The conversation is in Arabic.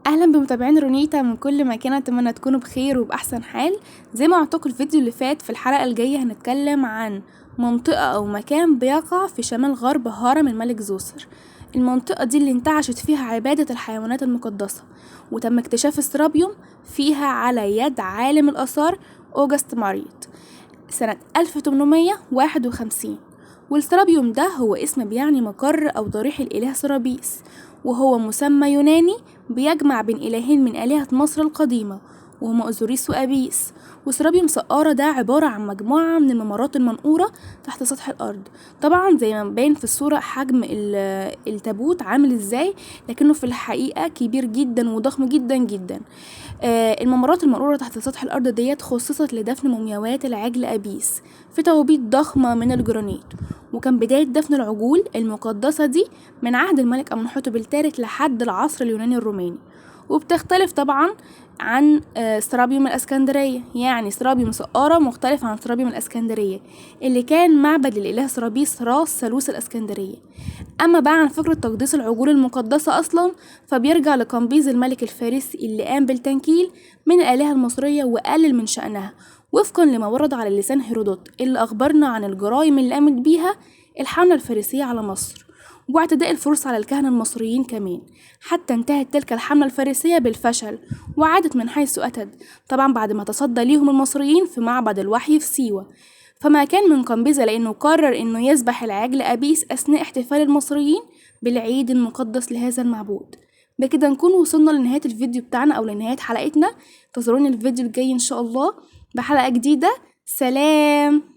اهلا بمتابعين رونيتا من كل مكان، اتمنى تكونوا بخير وباحسن حال. زي ما عطاكم الفيديو اللي فات، في الحلقه الجايه هنتكلم عن منطقه او مكان بيقع في شمال غرب هرم الملك زوسر. المنطقه دي اللي انتعشت فيها عباده الحيوانات المقدسه، وتم اكتشاف السرابيوم فيها على يد عالم الاثار اوجست ماريت سنه 1851. والسرابيوم ده هو اسم بيعني مقر أو ضريح الإله سرابيس، وهو مسمى يوناني بيجمع بين إلهين من آلهة مصر القديمة، وهما أوزوريس وأبيس. وسرابيوم سقارة ده عبارة عن مجموعة من الممرات المنقورة تحت سطح الأرض. طبعا زي ما باين في الصورة حجم التابوت عامل ازاي، لكنه في الحقيقة كبير جدا وضخم جدا جدا. الممرات المنقورة تحت سطح الأرض ديت خصصت لدفن مومياوات العجل أبيس في توابيت ضخمة من الجرانيت، وكان بداية دفن العجول المقدسة دي من عهد الملك أمنحتب الثالث لحد العصر اليوناني الروماني. وبتختلف طبعا عن سرابيوم الاسكندرية. يعني سرابيوم سقارة مختلف عن سرابيوم الاسكندرية اللي كان معبد للإله سرابيس راس ثالوث الاسكندرية. أما بقى عن فكرة تقديس العجول المقدسة أصلا، فبيرجع لقمبيز الملك الفارسي اللي قام بالتنكيل من الآلهة المصرية وقلل من شأنها، وفقا لما ورد على لسان هيرودوت اللي أخبرنا عن الجرائم اللي قامت بيها الحملة الفارسية على مصر، واعتداء الفرس على الكهنة المصريين كمان، حتى انتهت تلك الحملة الفارسية بالفشل وعادت من حيث أتت، طبعا بعد ما تصدى ليهم المصريين في معبد الوحي في سيوة. فما كان من قنبذة لأنه قرر إنه يذبح العجل أبيس أثناء احتفال المصريين بالعيد المقدس لهذا المعبود. بكده نكون وصلنا لنهاية الفيديو بتاعنا أو لنهاية حلقتنا. انتظروني الفيديو الجاي إن شاء الله بحلقة جديدة. سلام.